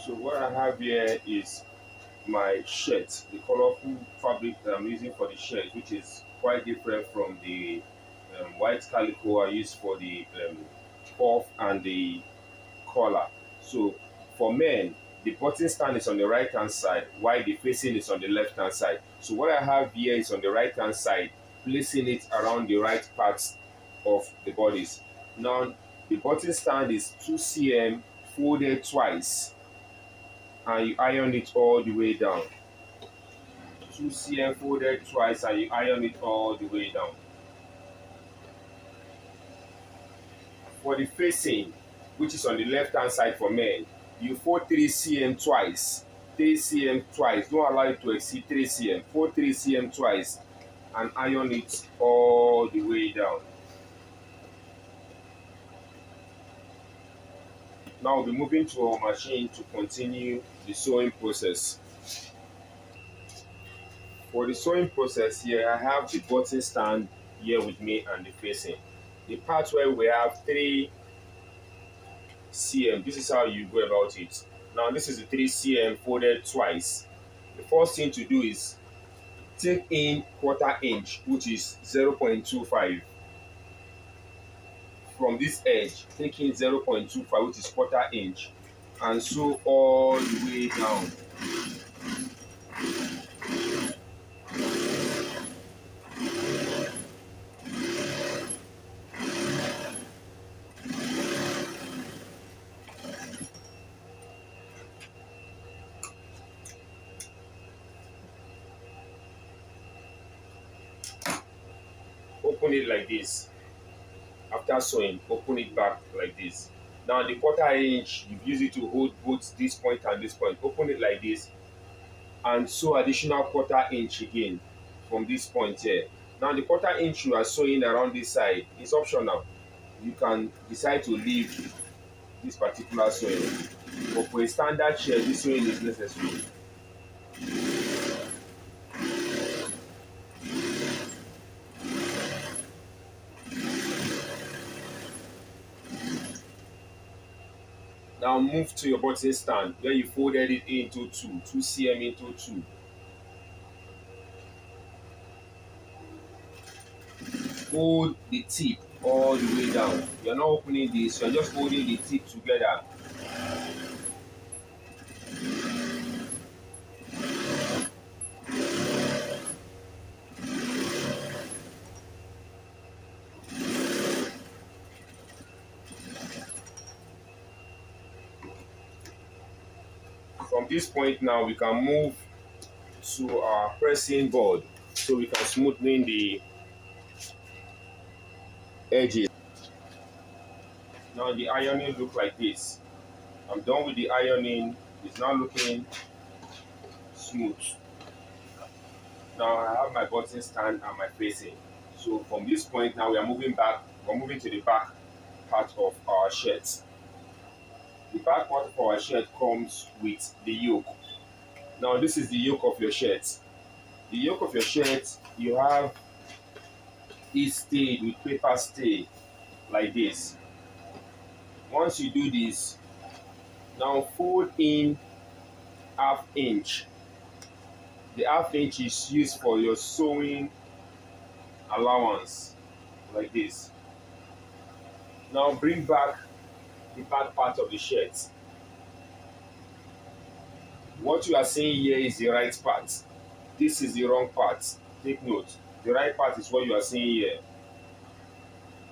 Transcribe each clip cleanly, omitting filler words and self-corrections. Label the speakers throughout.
Speaker 1: So what I have here is my shirt, the colorful fabric that I'm using for the shirt, which is quite different from the white calico I use for the cuff and the collar. So for men, the button stand is on the right hand side, while the facing is on the left hand side. So what I have here is on the right hand side, placing it around the right parts of the bodies. Now the button stand is 2 cm folded twice, and you iron it all the way down. 2 cm folded twice, and you iron it all the way down. For the facing, which is on the left hand side for men, you fold 3 cm twice. 3 cm twice. Don't allow it to exceed 3 cm. Fold 3 cm twice and iron it all the way down. Now we'll be moving to our machine to continue the sewing process. For the sewing process here, I have the button stand here with me and the facing. The part where we have 3 cm, this is how you go about it. Now this is the 3 cm folded twice. The first thing to do is take in 1/4 inch, which is 0.25 from this edge. Take in 0.25, which is 1/4 inch, and sew all the way down. Open it like this. After sewing, open it back like this. Now the 1/4 inch, you use it to hold both this point and this point. Open it like this and sew additional 1/4 inch again from this point here. Now the 1/4 inch you are sewing around this side is optional. You can decide to leave this particular sewing, but for a standard chair, this sewing is necessary. Now move to your button stand where you folded it into 2 cm into 2. Hold the tip all the way down. You're not opening this, you're just holding the tip together. From this point now, we can move to our pressing board so we can smoothen the edges. Now the ironing look like this. I'm done with the ironing. It's now looking smooth. Now I have my button stand and my facing. So from this point now, we are moving back. We're moving to the back part of our shirt. The back part of our shirt comes with the yoke. Now this is the yoke of your shirt. The yoke of your shirt, you have it stayed with paper stay like this. Once you do this, now fold in 1/2 inch. The 1/2 inch is used for your sewing allowance like this. Now bring back the back part of the shirt. What you are seeing here is the right part. This is the wrong part. Take note. The right part is what you are seeing here.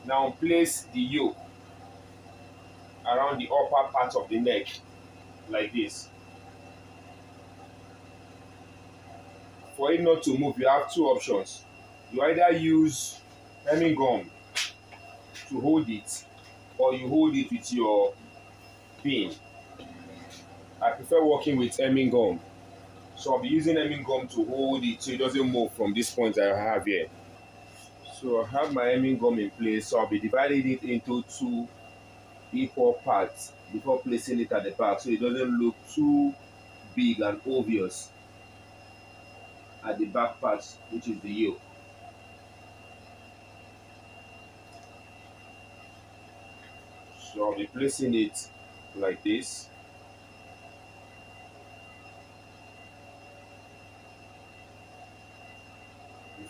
Speaker 1: Now place the yoke around the upper part of the neck like this. For it not to move, you have two options. You either use hemming gum to hold it, or you hold it with your pin. I prefer working with hemming gum. So I'll be using hemming gum to hold it so it doesn't move from this point that I have here. So I have my hemming gum in place, so I'll be dividing it into 2 equal parts before placing it at the back so it doesn't look too big and obvious at the back part, which is the yoke. So I'll be placing it like this.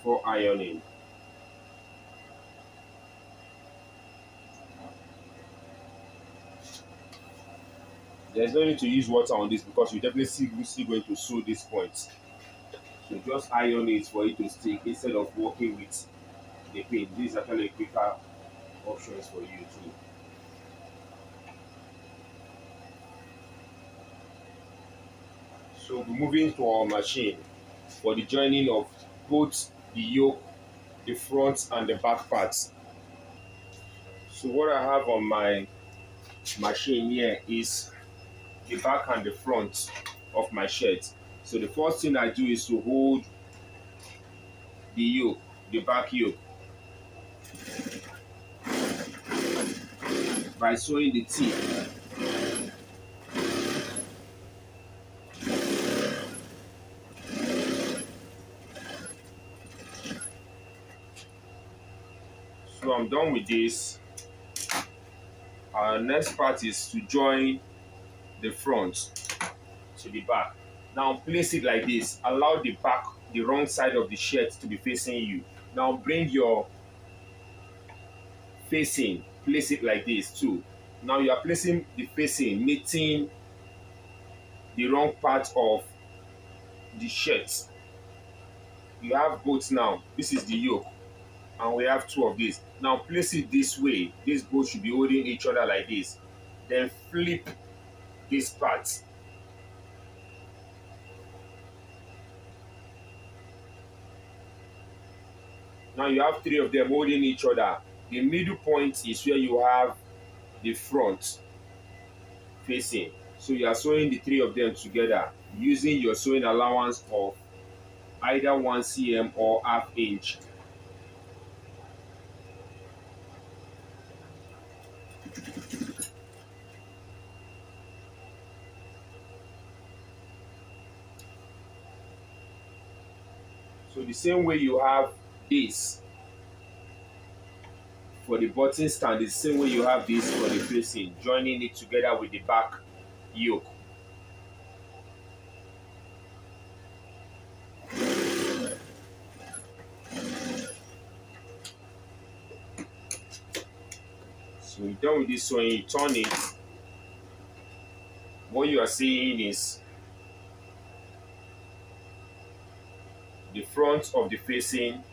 Speaker 1: before ironing. There's no need to use water on this because you definitely still going to sew this point. So just iron it for it to stick instead of working with the pin. This is actually a quicker options for you too. So we're moving to our machine for the joining of both the yoke, the front and the back parts. So what I have on my machine here is the back and the front of my shirt. So the first thing I do is to hold the yoke, the back yoke, by sewing the teeth. So I'm done with this. Our next part is to join the front to the back. Now place it like this. Allow the back, the wrong side of the shirt to be facing you. Now bring your facing, place it like this too. Now you are placing the facing, meeting the wrong part of the shirt. You have both now. This is the yoke, and we have two of these. Now place it this way. These both should be holding each other like this. Then flip this part. Now you have three of them holding each other. The middle point is where you have the front facing. So you are sewing the three of them together using your sewing allowance of either 1 cm or ½ inch. So the same way you have this for the button stand, the same way you have this for the facing, joining it together with the back yoke. So you're done with this sewing, you turn it. What you are seeing is the front of the facing,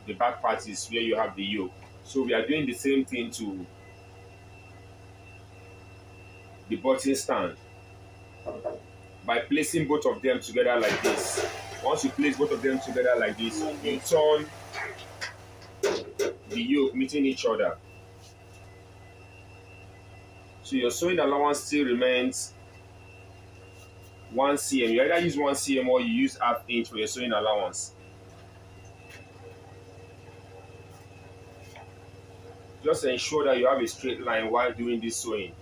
Speaker 1: the back part is where you have the yoke. So we are doing the same thing to the button stand by placing both of them together like this. Once you place both of them together like this, you turn the yoke meeting each other. So your sewing allowance still remains 1 cm. You either use 1 cm or you use ½ inch for your sewing allowance. Just ensure that you have a straight line while doing this sewing.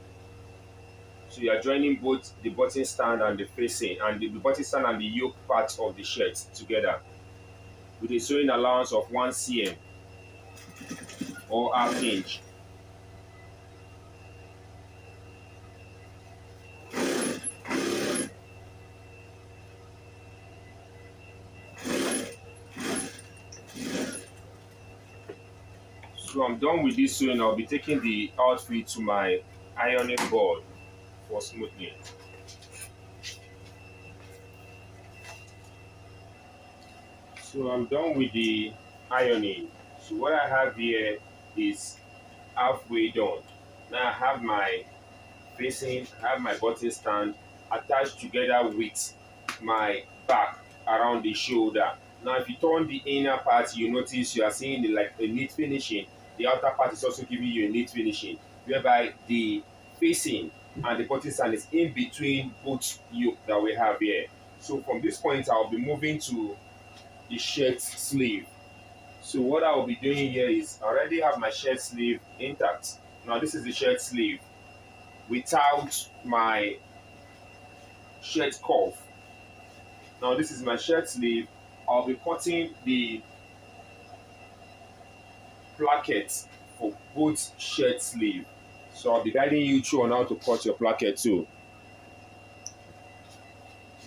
Speaker 1: So you are joining both the button stand and the facing, and the button stand and the yoke part of the shirt together with a sewing allowance of 1 cm or ½ inch. So I'm done with this sewing. I'll be taking the outfit to my ironing board for smoothing. So I'm done with the ironing. So what I have here is halfway done. Now I have my facing, I have my button stand attached together with my back around the shoulder. Now if you turn the inner part, you notice you are seeing like a neat finishing. The outer part is also giving you a neat finishing, whereby the facing and the button stand is in between both yoke that we have here. So from this point, I'll be moving to the shirt sleeve. So what I will be doing here is I already have my shirt sleeve intact. Now this is the shirt sleeve without my shirt cuff. Now this is my shirt sleeve. I'll be cutting the placket for both shirt sleeve. So I'll be guiding you through on how to cut your placket too.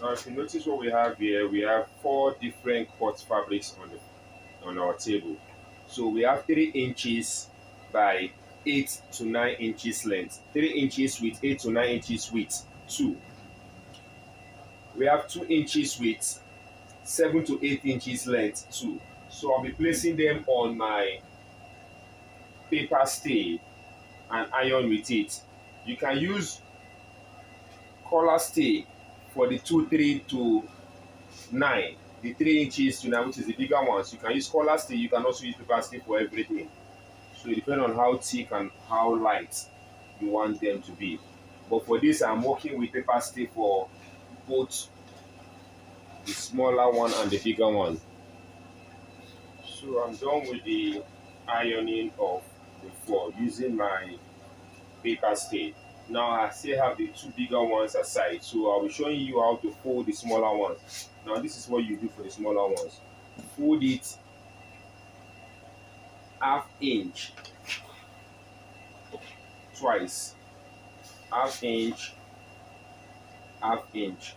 Speaker 1: Now if you notice what we have here, we have 4 different cut fabrics on our table. So we have 3 inches by 8 to 9 inches length. 3 inches with 8 to 9 inches width. 2. We have 2 inches with 7 to 8 inches length. 2. So I'll be placing them on my paper stay and iron with it. You can use collar stay for the 2, 3 to 9, the 3 inches to 9, which is the bigger ones. You can use collar stay. You can also use paper stay for everything. So it depends on how thick and how light you want them to be. But for this, I'm working with paper stay for both the smaller one and the bigger one. So I'm done with the ironing of the floor using my paper stay. Now I still have the 2 bigger ones aside, so I'll be showing you how to fold the smaller ones. Now this is what you do for the smaller ones. Fold it ½ inch twice, ½ inch, ½ inch,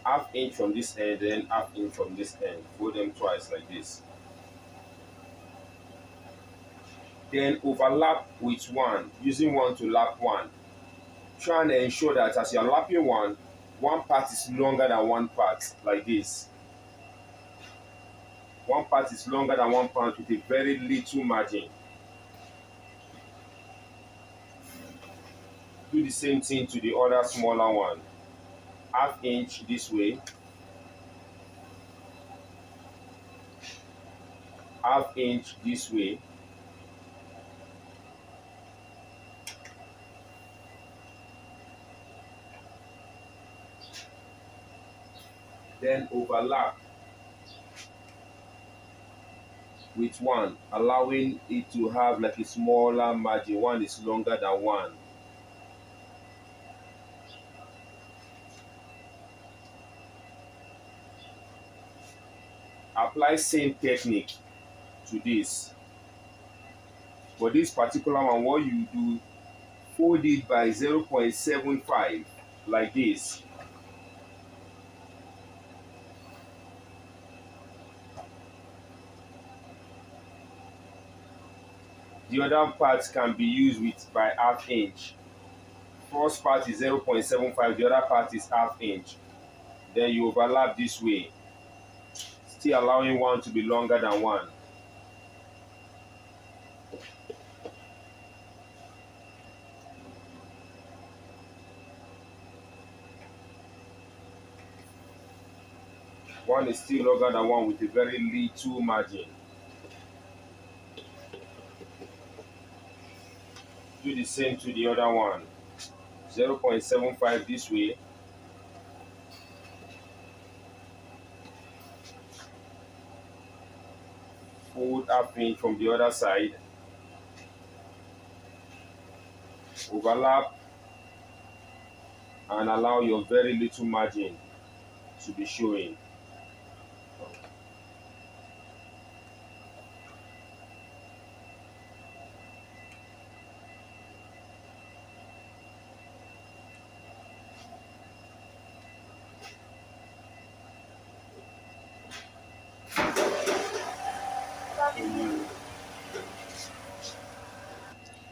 Speaker 1: ½ inch from this end, then ½ inch from this end. Fold them twice like this. Then overlap with one, using one to lap one. Try and ensure that as you're lapping one part is longer than one part, like this. One part is longer than one part with a very little margin. Do the same thing to the other smaller one. ½ inch this way, ½ inch this way, then overlap with one, allowing it to have like a smaller margin. One is longer than one. Apply same technique to this. For this particular one, what you do, fold it by 0.75 like this. The other parts can be used with by ½ inch. First part is 0.75, the other part is ½ inch. Then you overlap this way, still allowing one to be longer than one. One is still longer than one with a very little margin. Do the same to the other one. 0.75 this way. Fold ½ inch from the other side. Overlap and allow your very little margin to be showing.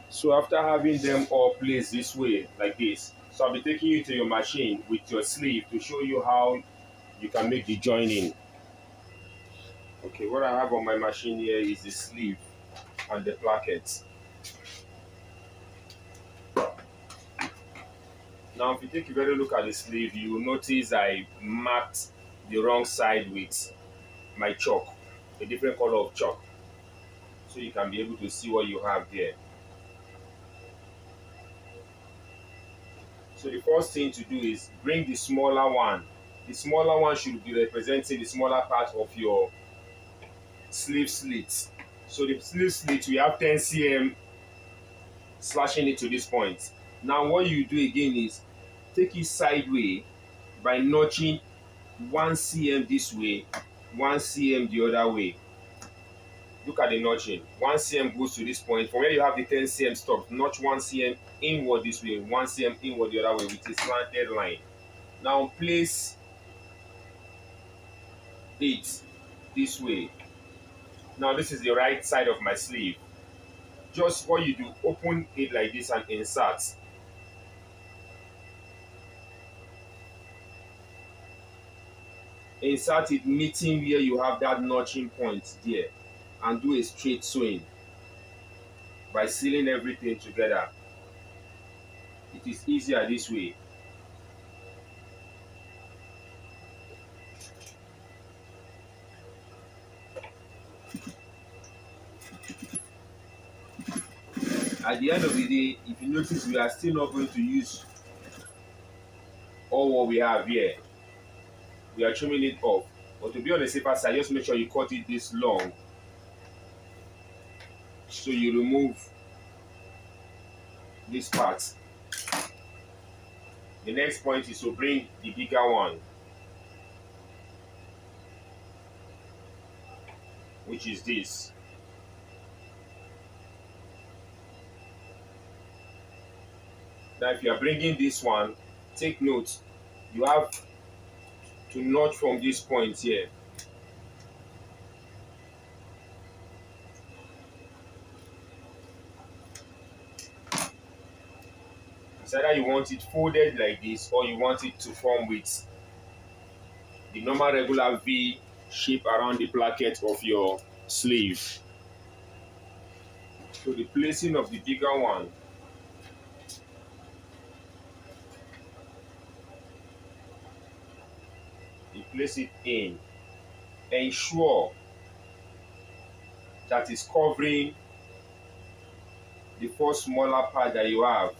Speaker 1: So after having them all placed this way, like this, so I'll be taking you to your machine with your sleeve to show you how you can make the joining. Okay, what I have on my machine here is the sleeve and the plackets. Now, if you take a very look at the sleeve, you will notice I marked the wrong side with my chalk, a different color of chalk, so you can be able to see what you have there. So the first thing to do is bring the smaller one. The smaller one should be representing the smaller part of your sleeve slits. So the sleeve slit, we have 10 cm slashing it to this point. Now what you do again is take it sideways by notching 1 cm this way, 1 cm the other way. Look at the notching. 1 cm goes to this point. From where you have the 10 cm stop, notch 1 cm inward this way, 1 cm inward the other way with a slanted line. Now place it this way. Now this is the right side of my sleeve. Just what you do, open it like this and insert. Insert it meeting where you have that notching point there, and do a straight sewing by sealing everything together. It is easier this way. At the end of the day, if you notice, we are still not going to use all what we have here. We are trimming it off. But to be on the safer side, just make sure you cut it this long, so you remove this part. The next point is to bring the bigger one, which is this. Now if you are bringing this one, take note, you have to notch from this point here. It's either you want it folded like this, or you want it to form with the normal regular V shape around the placket of your sleeve. So the placing of the bigger one, you place it in. Ensure that it's covering the first smaller part that you have.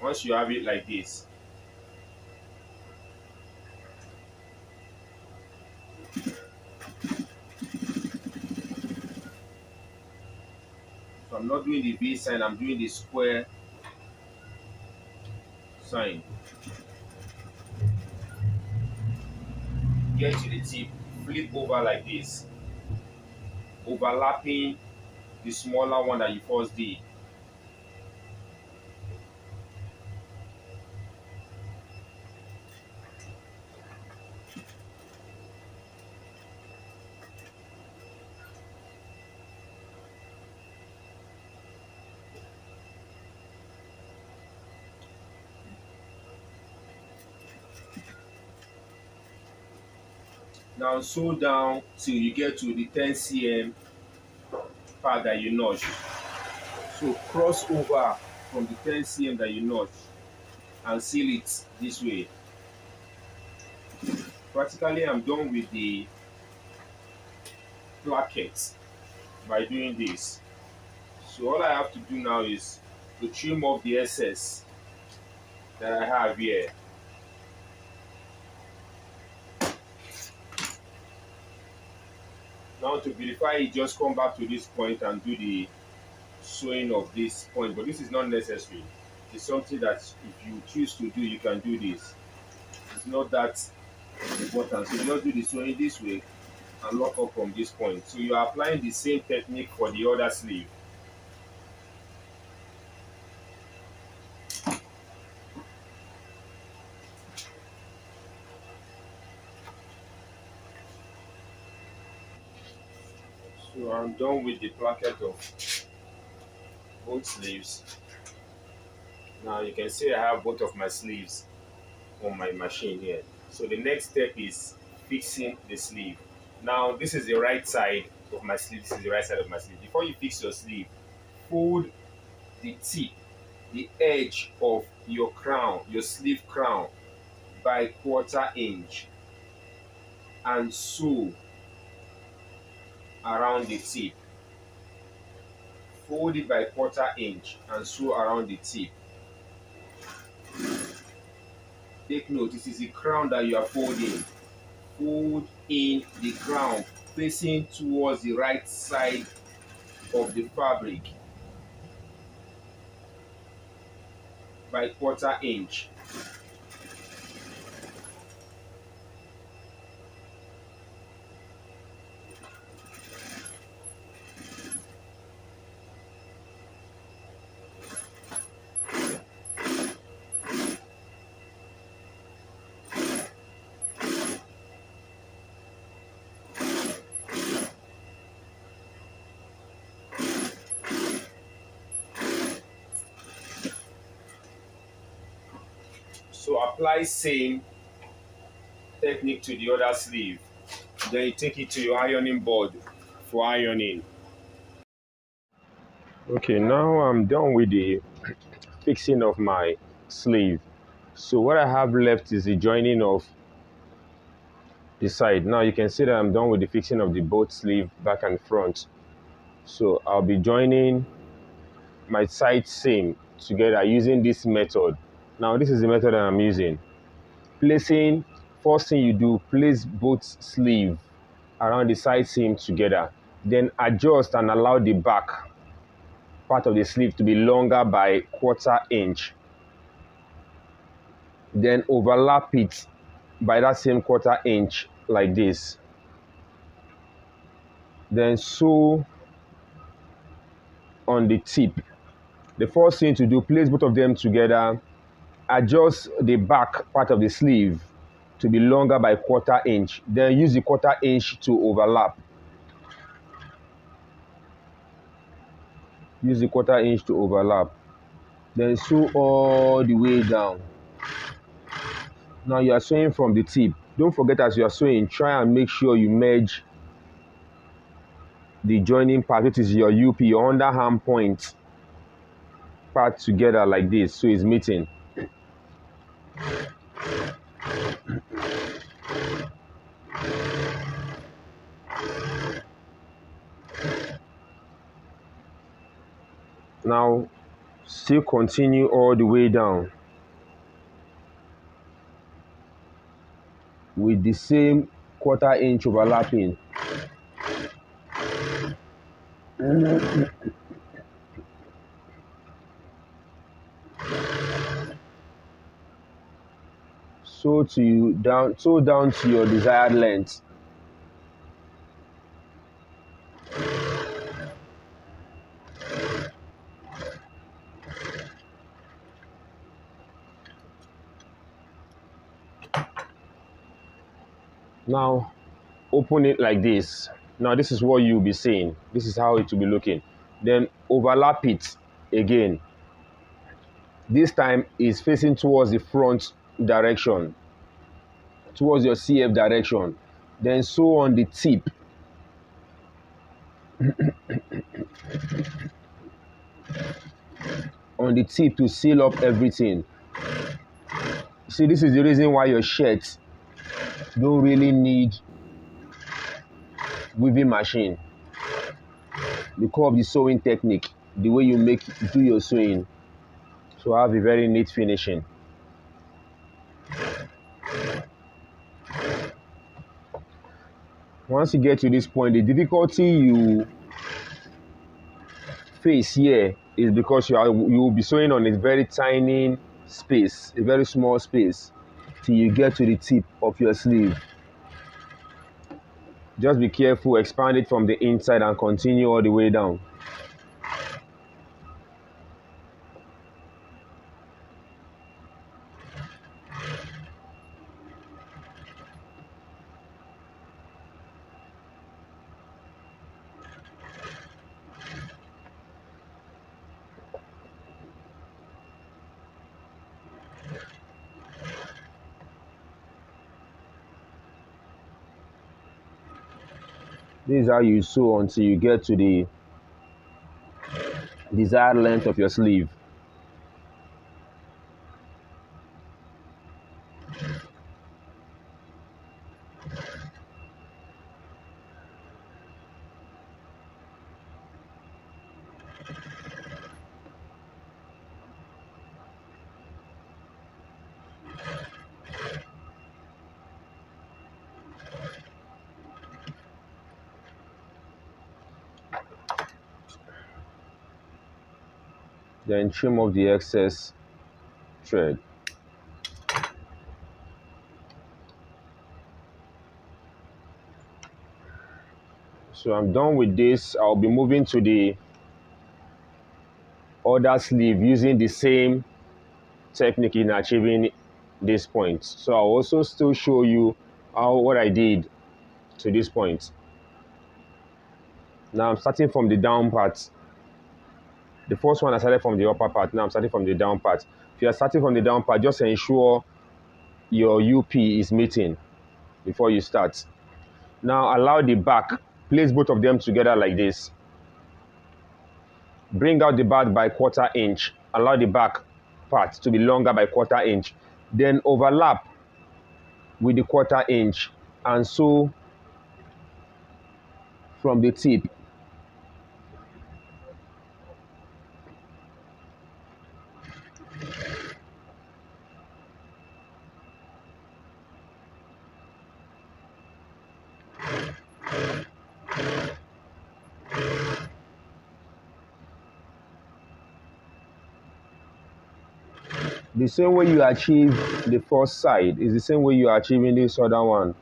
Speaker 1: Once you have it like this, so I'm not doing the V sign, I'm doing the square sign. Get to the tip, flip over like this, overlapping the smaller one that you first did. Now sew down till you get to the 10 cm part that you notch. So cross over from the 10 cm that you notch and seal it this way. Practically, I'm done with the placket by doing this. So all I have to do now is to trim off the excess that I have here. Now to verify it, just come back to this point and do the sewing of this point, but this is not necessary. It's something that if you choose to do, you can do this. It's not that important. So you just do the sewing this way and lock up from this point. So you are applying the same technique for the other sleeve. So I'm done with the placket of both sleeves. Now you can see I have both of my sleeves on my machine here. So the next step is fixing the sleeve. Now this is the right side of my sleeve, this is the right side of my sleeve. Before you fix your sleeve, fold the tip, the edge of your crown, your sleeve crown, by 1/4 inch and sew around the tip. Fold it by 1/4 inch and sew around the tip. Take note, this is the crown that you are folding. Fold in the crown facing towards the right side of the fabric by 1/4 inch. So apply same technique to the other sleeve. Then you take it to your ironing board for ironing. Okay, now I'm done with the fixing of my sleeve. So what I have left is the joining of the side. Now you can see that I'm done with the fixing of the both sleeve back and front. So I'll be joining my side seam together using this method. Now this is the method that I'm using. Placing, first thing you do, place both sleeve around the side seam together. Then adjust and allow the back part of the sleeve to be longer by 1/4 inch. Then overlap it by that same 1/4 inch like this. Then sew on the tip. The first thing to do, place both of them together, adjust the back part of the sleeve to be longer by 1/4 inch. Then use the 1/4 inch to overlap. Use the 1/4 inch to overlap. Then sew all the way down. Now you are sewing from the tip. Don't forget, as you are sewing, try and make sure you merge the joining part, which is your UP, your underarm point part together like this, so it's meeting. Now still continue all the way down with the same 1/4 inch overlapping. Sew down to your desired length. Now open it like this. Now this is what you'll be seeing. This is how it will be looking. Then overlap it again. This time is facing towards the front direction, towards your CF direction. Then sew on the tip. On the tip to seal up everything. See, this is the reason why your shirts don't really need weaving machine, because of the sewing technique, the way you do your sewing, so have a very neat finishing. Once you get to this point, the difficulty you face here is because you will be sewing on a very tiny space, a very small space, till you get to the tip of your sleeve. Just be careful, expand it from the inside and continue all the way down. This is how you sew until you get to the desired length of your sleeve. Then trim off the excess thread. So I'm done with this. I'll be moving to the other sleeve using the same technique in achieving this point. So I'll also still show you what I did to this point. Now I'm starting from the down part. The first one I started from the upper part. Now I'm starting from the down part. If you are starting from the down part, just ensure your UP is meeting before you start. Now allow the back, place both of them together like this. Bring out the back by 1/4 inch. Allow the back part to be longer by 1/4 inch. Then overlap with the 1/4 inch and sew from the tip. The same way you achieve the first side is the same way you are achieving this other one.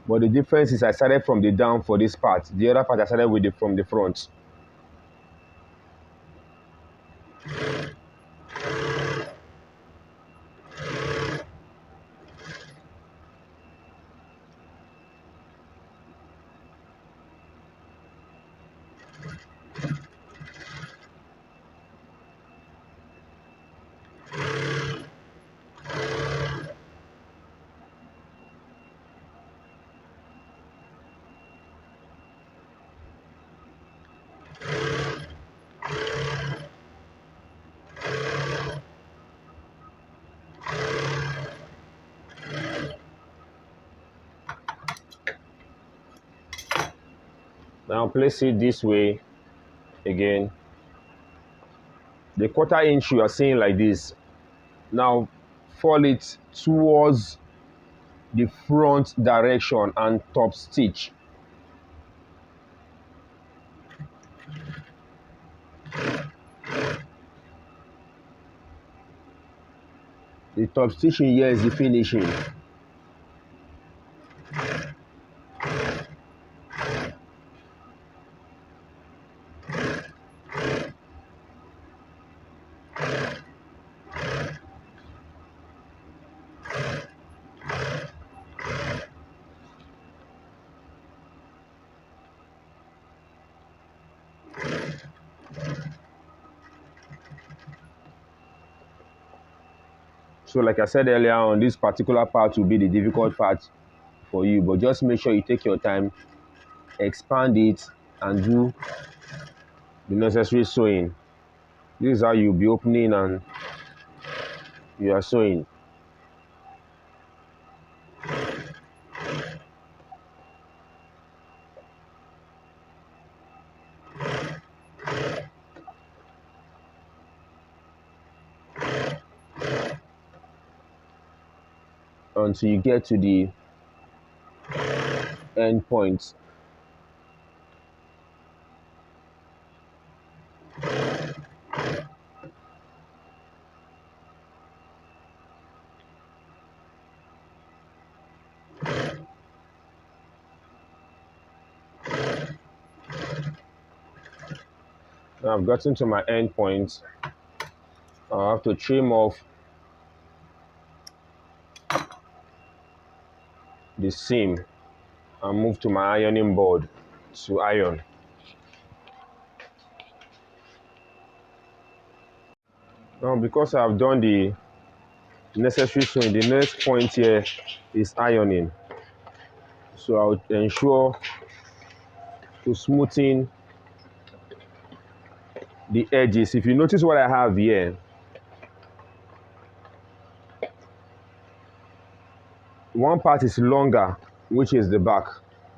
Speaker 1: But the difference is I started from the down for this part. The other part I started with from the front. Now place it this way again. The 1/4 inch you are seeing like this. Now fold it towards the front direction and top stitch. The top stitching here is the finishing. So like I said earlier on, this particular part will be the difficult part for you, but just make sure you take your time, expand it, and do the necessary sewing. This is how you'll be opening and you are sewing. Until you get to the end point. Now I've gotten to my end point. I'll have to trim off the seam and move to my ironing board to iron. Now because I've done the necessary sewing, the next point here is ironing. So I'll ensure to smoothen the edges. If you notice what I have here, one part is longer, which is the back.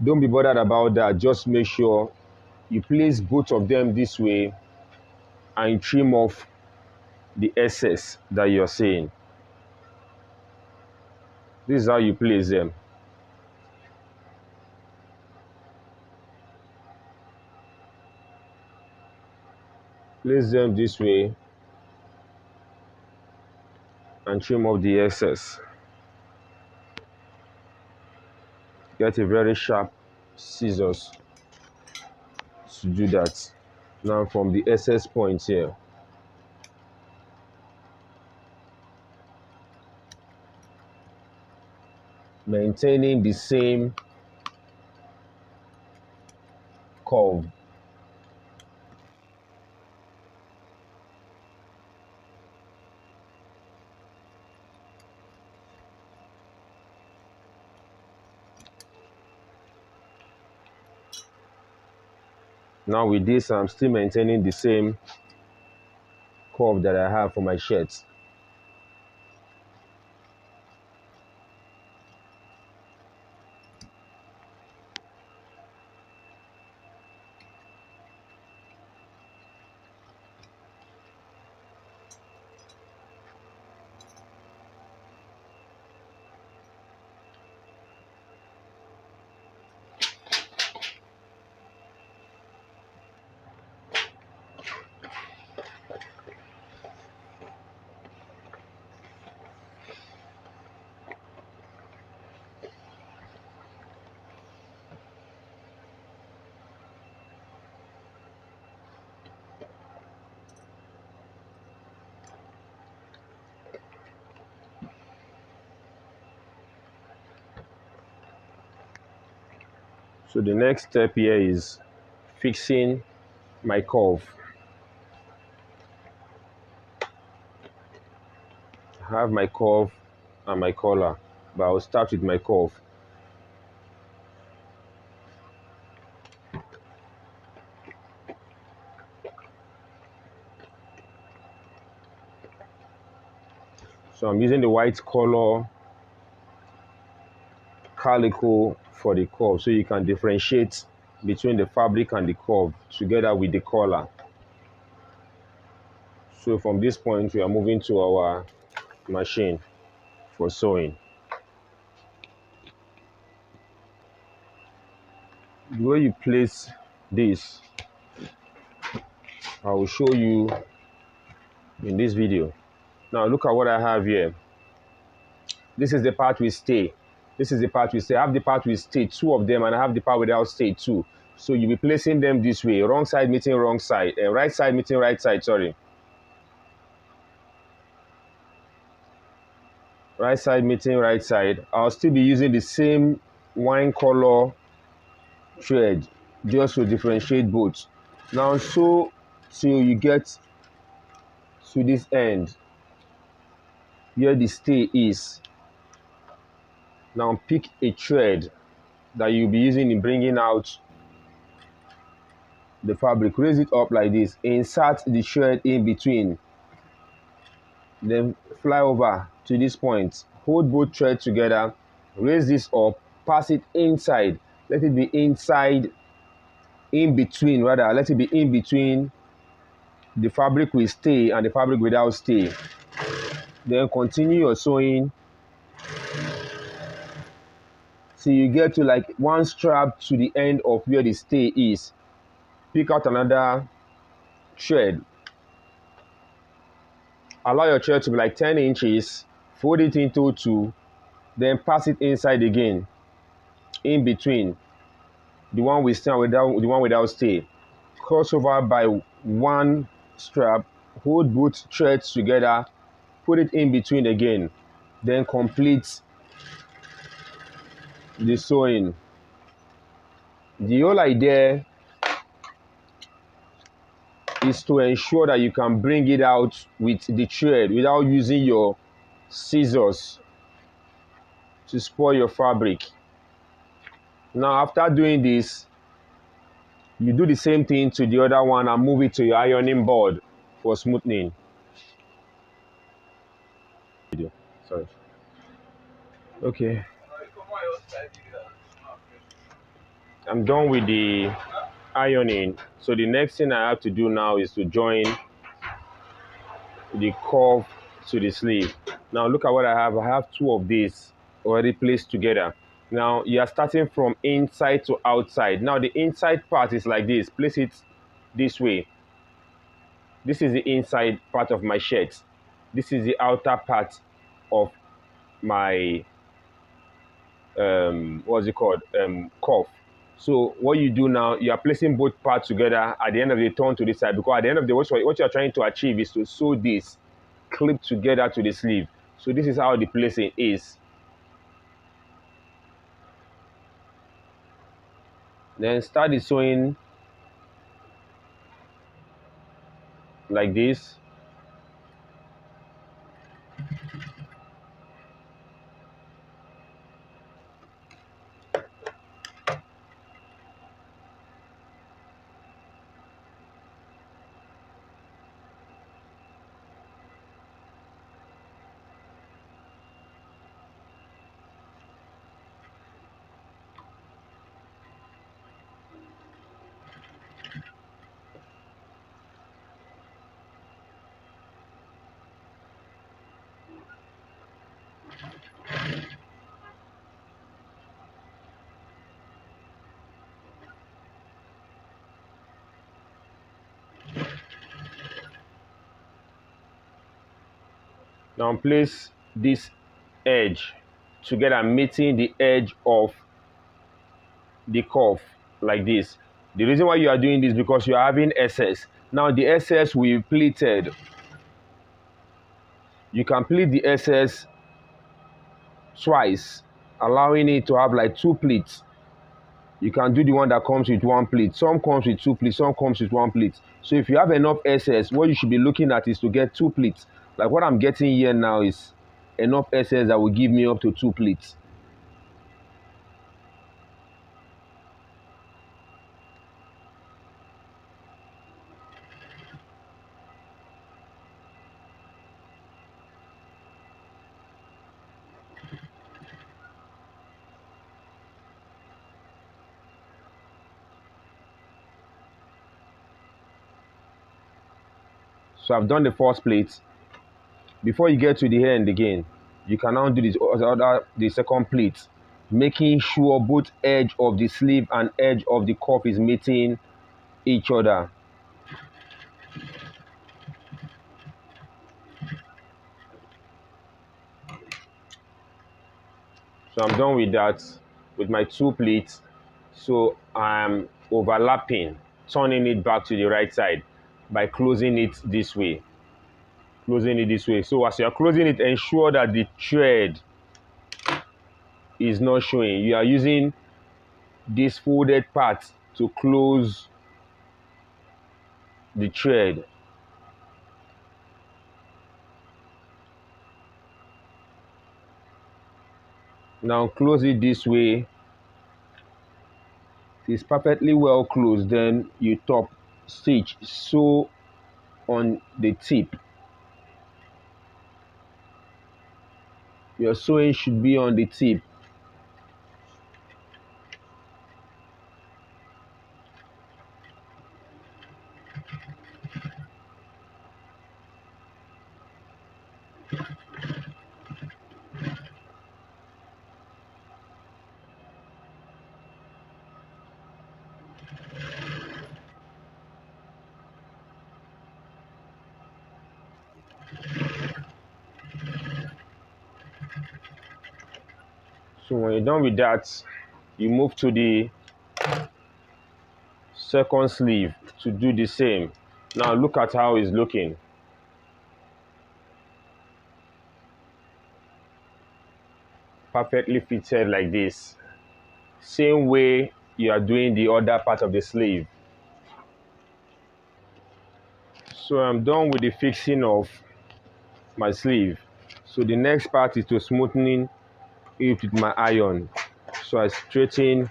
Speaker 1: Don't be bothered about that. Just make sure you place both of them this way and you trim off the excess that you're seeing. This is how you place them. Place them this way and trim off the excess. Get a very sharp scissors to do that. Now from the excess point here, maintaining the same curve. Now with this, I'm still maintaining the same curve that I have for my shirts. So the next step here is fixing my curve. I have my curve and my collar, but I'll start with my curve. So I'm using the white color calico for the curve, so you can differentiate between the fabric and the curve together with the collar. So from this point, we are moving to our machine for sewing. The way you place this, I will show you in this video. Now look at what I have here. This is the part with stay. This is the part with stay. I have the part with stay, two of them, and I have the part without stay, two. So you'll be placing them this way. Wrong side meeting wrong side. Right side meeting right side, sorry. Right side meeting right side. I'll still be using the same wine color thread just to differentiate both. Now sew till you get to this end where the stay is. Now pick a thread that you'll be using in bringing out the fabric. Raise it up like this. Insert the thread in between. Then fly over to this point. Hold both threads together. Raise this up. Pass it inside. Let it be inside, in between rather. Let it be in between the fabric with stay and the fabric without stay. Then continue your sewing till you get to like one strap to the end of where the stay is. Pick out another thread. Allow your thread to be like 10 inches. Fold it into two. Then pass it inside again. In between the one with stay and the one without stay. Cross over by one strap. Hold both threads together. Put it in between again. Then complete the sewing. The whole idea is to ensure that you can bring it out with the thread without using your scissors to spoil your fabric. Now after doing this, you do the same thing to the other one and move it to your ironing board for smoothing. Sorry. Okay. I'm done with the ironing. So the next thing I have to do now is to join the curve to the sleeve. Now look at what I have. I have two of these already placed together. Now you are starting from inside to outside. Now the inside part is like this. Place it this way. This is the inside part of my shirt. This is the outer part of my what's it called, cuff. So what you do now, you are placing both parts together at the end of the turn to this side, because at the end of the what you are trying to achieve is to sew this clip together to the sleeve. So this is how the placing is. Then start the sewing like this. Now place this edge together, meeting the edge of the curve like this. The reason why you are doing this because you are having excess. Now the excess will be pleated. You can pleat the excess twice, allowing it to have like 2 pleats. You can do the one that comes with 1 pleat. Some comes with 2 pleats, some comes with 1 pleat. So if you have enough excess, what you should be looking at is to get 2 pleats. Like what I'm getting here now is enough excess that will give me up to 2 pleats. So I've done the first plate. Before you get to the end again, you can now do the second plate, making sure both edge of the sleeve and edge of the cuff is meeting each other. So I'm done with that, with my 2 pleats. So I'm overlapping, turning it back to the right side by closing it this way. Closing it this way. So as you're closing it, ensure that the thread is not showing. You are using this folded part to close the thread. Now close it this way. It's perfectly well closed. Then you top stitch, sew on the tip. Your sewing should be on the tip. So when you're done with that, you move to the second sleeve to do the same. Now look at how it's looking. Perfectly fitted like this. Same way you are doing the other part of the sleeve. So I'm done with the fixing of my sleeve. So the next part is to smoothing it with my iron. So I straighten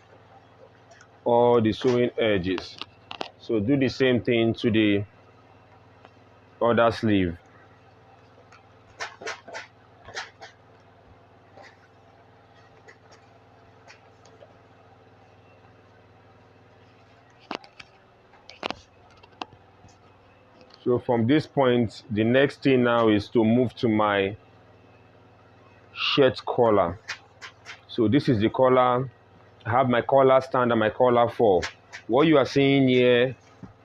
Speaker 1: all the sewing edges. So do the same thing to the other sleeve. So from this point, the next thing now is to move to my shirt collar. So this is the collar. I have my collar stand and my collar for. What you are seeing here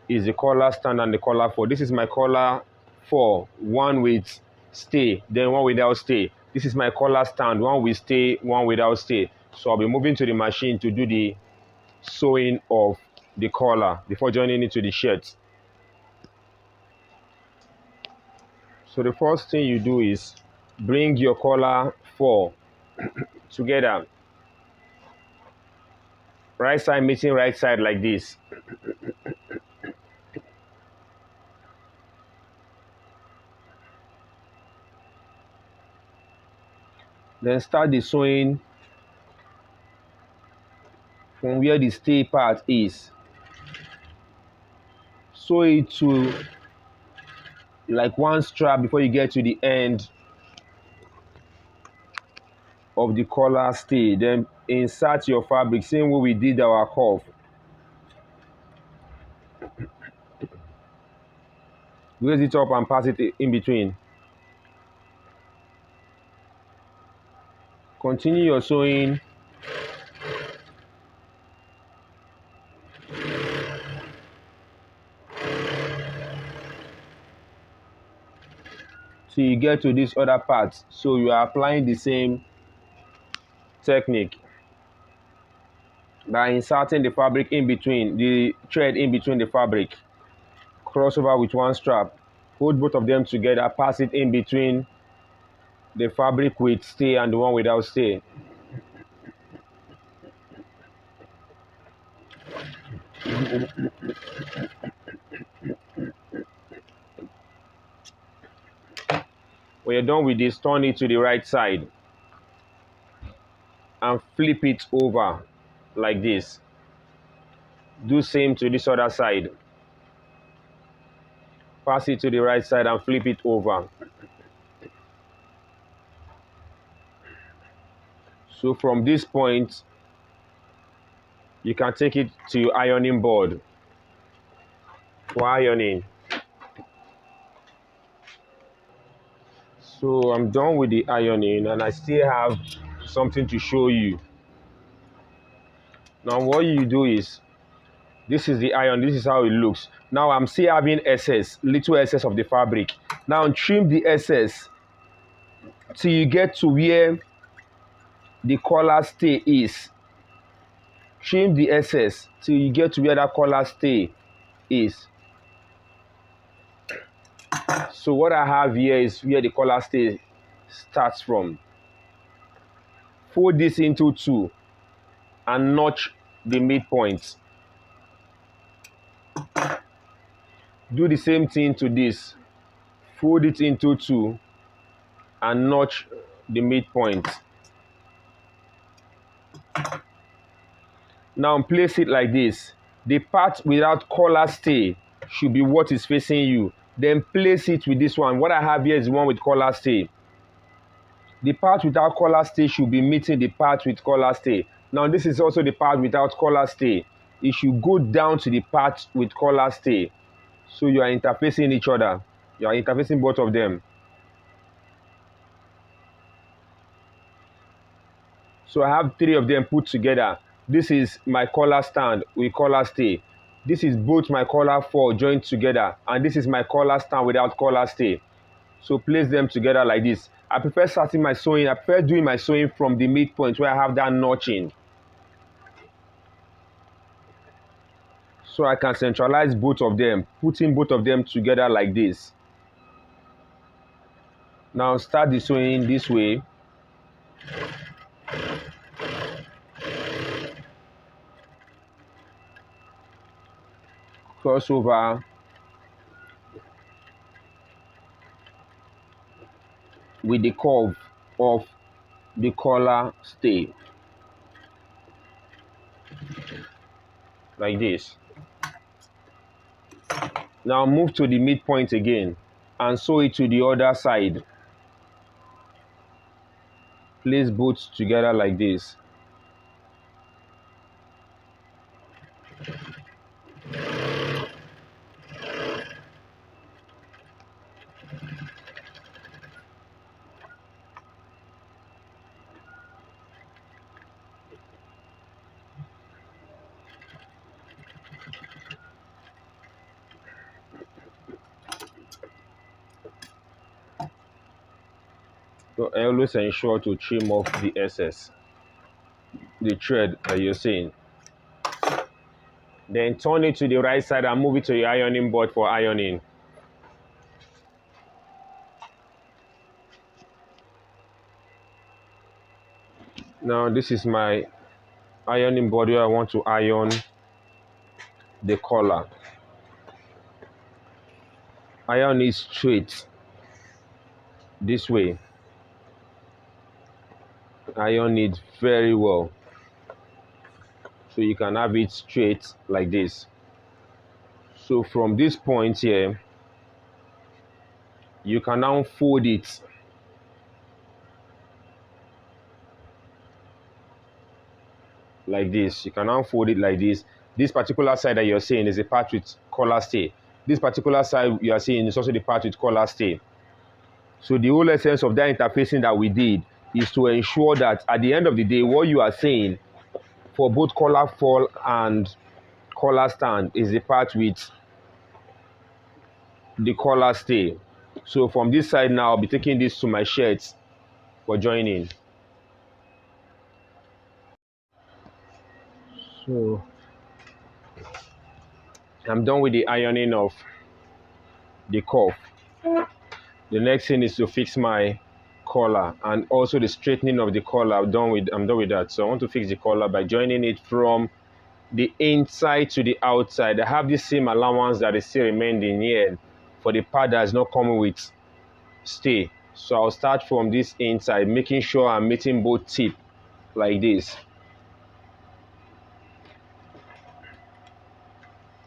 Speaker 1: is the collar stand and the collar for. This is my collar for, one with stay, then one without stay. This is my collar stand, one with stay, one without stay. So I'll be moving to the machine to do the sewing of the collar before joining it to the shirt. So the first thing you do is bring your collar for together. Right side meeting right side like this. Then start the sewing from where the stay part is. Sew it to like one strap before you get to the end of the collar stay. Then insert your fabric, same way we did our cuff. Raise it up and pass it in between. Continue your sewing. till you get to this other part. So you are applying the same technique by inserting the fabric in between, the thread in between the fabric, cross over with one strap, hold both of them together, pass it in between the fabric with stay and the one without stay. When you're done with this, turn it to the right side and flip it over like this. Do same to this other side. Pass it to the right side and flip it over. So from this point, you can take it to your ironing board for ironing. So I'm done with the ironing and I still have something to show you. Now what you do is, this is the iron, this is how it looks. Now I'm still having excess, little excess of the fabric. Now trim the excess till you get to where the collar stay is. Trim the excess till you get to where that collar stay is. So what I have here is where the collar stay starts from. Fold this into two and notch the midpoint. Do the same thing to this. Fold it into two and notch the midpoint. Now place it like this. The part without collar stay should be what is facing you. Then place it with this one. What I have here is the one with collar stay. The part without collar stay should be meeting the part with collar stay. Now this is also the part without collar stay. It should go down to the part with collar stay. So you are interfacing each other. You are interfacing both of them. So I have three of them put together. This is my collar stand with collar stay. This is both my collar four joined together. And this is my collar stand without collar stay. So place them together like this. I prefer starting my sewing. I prefer doing my sewing from the midpoint where I have that notching. So I can centralize both of them, putting both of them together like this. Now start the sewing this way. Cross over with the curve of the collar stay like this. Now move to the midpoint again and sew it to the other side. Place both together like this. So always ensure to trim off the excess, the thread that you're seeing. Then turn it to the right side and move it to your ironing board for ironing. Now this is my ironing board where I want to iron the collar. Iron it straight this way. Iron it very well so you can have it straight like this. So from this point here, you can now fold it like this. You can now fold it like this. This particular side that you're seeing is a part with collar stay. This particular side you are seeing is also the part with collar stay. So the whole essence of that interfacing that we did is to ensure that at the end of the day, what you are saying for both collar fall and collar stand is the part with the collar stay. So from this side now, I'll be taking this to my shirts for joining. So I'm done with the ironing of the cuff. The next thing is to fix my collar and also the straightening of the collar. I'm done with that. So I want to fix the collar by joining it from the inside to the outside. I have this same allowance that is still remaining here for the part that is not coming with stay. So I'll start from this inside, making sure I'm meeting both teeth like this.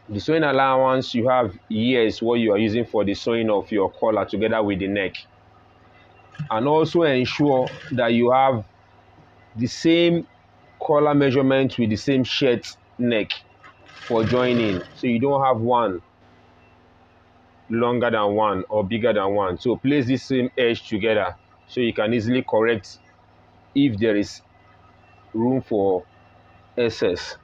Speaker 1: The sewing allowance you have here is what you are using for the sewing of your collar together with the neck. And also ensure that you have the same collar measurement with the same shirt neck for joining, so you don't have one longer than one or bigger than one. So place this same edge together so you can easily correct if there is room for excess.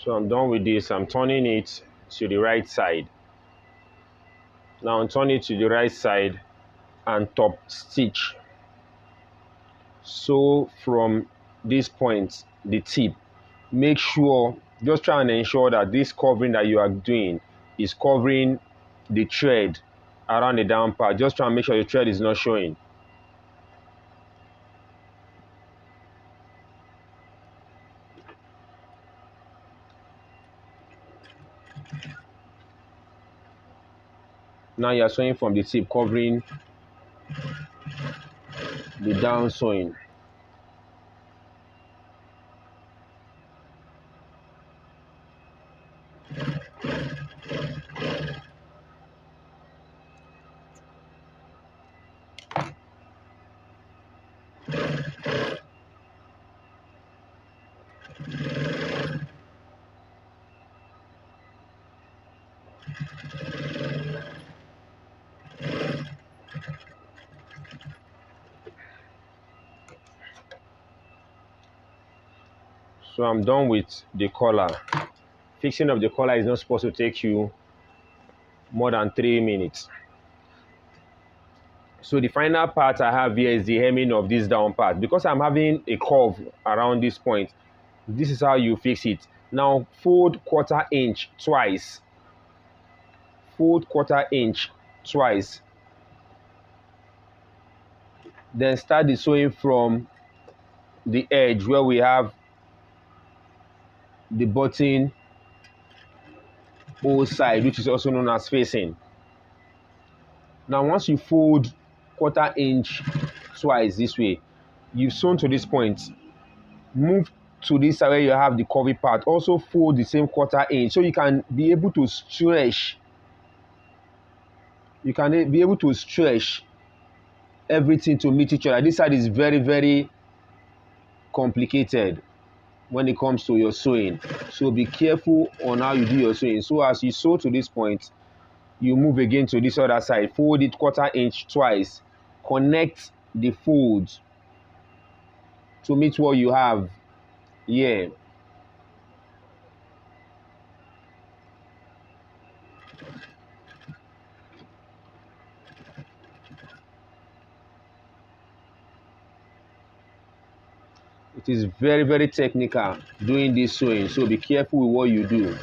Speaker 1: So I'm done with this. I'm turning it to the right side. Now I'm turning it to the right side and top stitch. So from this point, the tip, make sure, just try and ensure that this covering that you are doing is covering the thread around the down part. Just try and make sure the thread is not showing. Now you are sewing from the tip, covering the down sewing. So I'm done with the collar. Fixing of the collar is not supposed to take you more than 3 minutes. So the final part I have here is the hemming of this down part. Because I'm having a curve around this point, this is how you fix it. Now fold 1/4 inch twice. Fold 1/4 inch twice. Then start the sewing from the edge where we have the button hole side, which is also known as facing. Now once you fold 1/4 inch twice this way, you've sewn to this point, move to this side where you have the curvy part, also fold the same 1/4 inch so you can be able to stretch. You can be able to stretch everything to meet each other. This side is very, very complicated when it comes to your sewing. So be careful on how you do your sewing. So as you sew to this point, you move again to this other side, fold it 1/4 inch twice, connect the folds to meet what you have here. It is very, very technical doing this sewing, so be careful with what you do.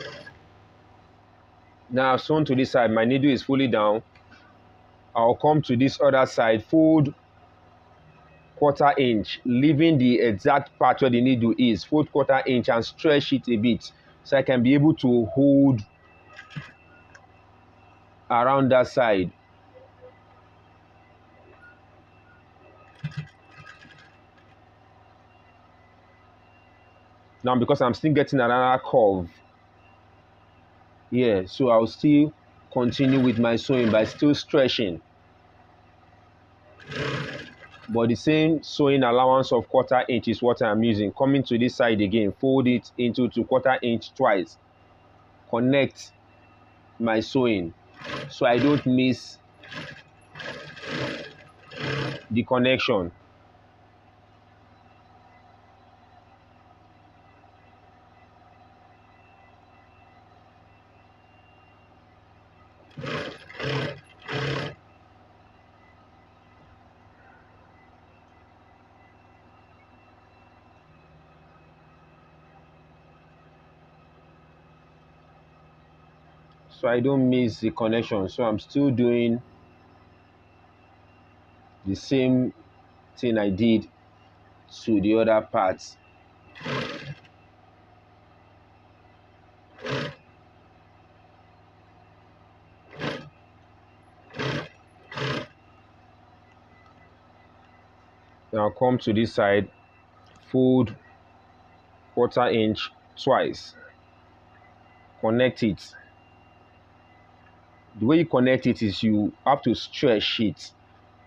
Speaker 1: Now I've sewn to this side, my needle is fully down. I'll come to this other side, fold 1/4 inch, leaving the exact part where the needle is, fold 1/4 inch and stretch it a bit so I can be able to hold around that side. Now because I'm still getting another curve
Speaker 2: here. So I'll still continue with my sewing by still stretching. But the same sewing allowance of 1/4 inch is what I'm using. Coming to this side again, fold it into 2/4 inch twice. Connect my sewing so I don't miss the connection. So I don't miss the connection. So I'm still doing the same thing I did to the other parts. Now come to this side, fold 1/4 inch twice. Connect it. The way you connect it is you have to stretch it.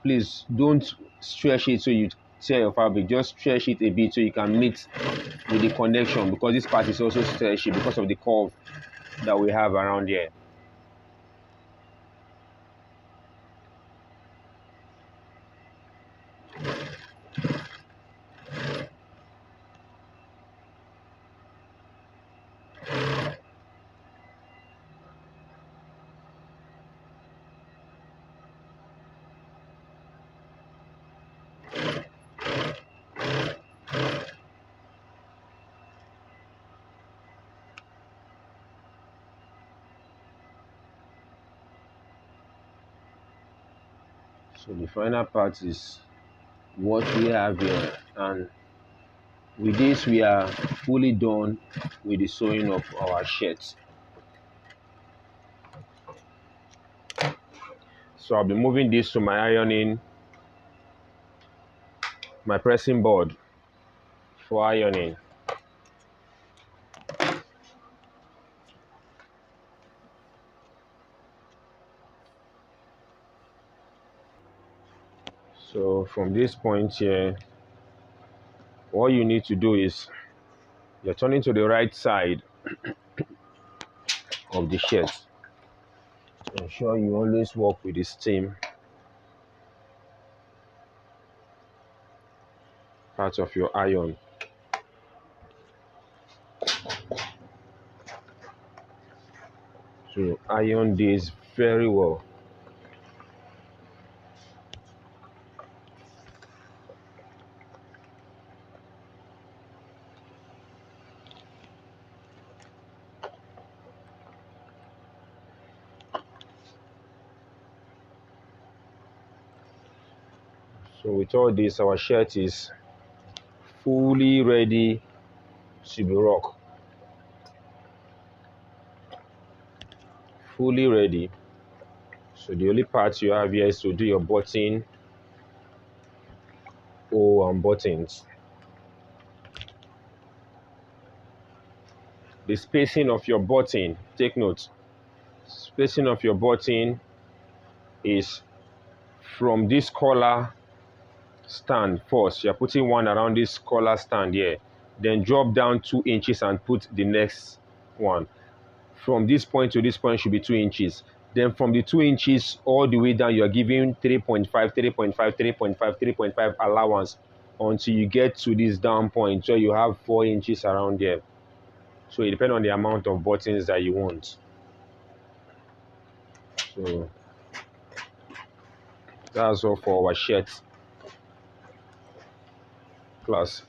Speaker 2: Please don't stretch it so you tear your fabric. Just stretch it a bit so you can meet with the connection, because this part is also stretchy because of the curve that we have around here. So the final part is what we have here, and with this we are fully done with the sewing of our shirts. So I'll be moving this to my ironing, my pressing board for ironing. So from this point here, what you need to do is you're turning to the right side of the shirt. Ensure you always work with the seam part of your iron. So iron this very well. So with all this, our shirt is fully ready to be rocked. Fully ready. So the only part you have here is to do your button, and buttons. The spacing of your button, take note, spacing of your button is from this collar stand first. You're putting one around this collar stand here. Then drop down 2 inches and put the next one. From this point to this point should be 2 inches. Then from the 2 inches all the way down, you're giving 3.5, 3.5, 3.5, 3.5 allowance until you get to this down point. So you have 4 inches around there. So it depends on the amount of buttons that you want. So that's all for our shirt class.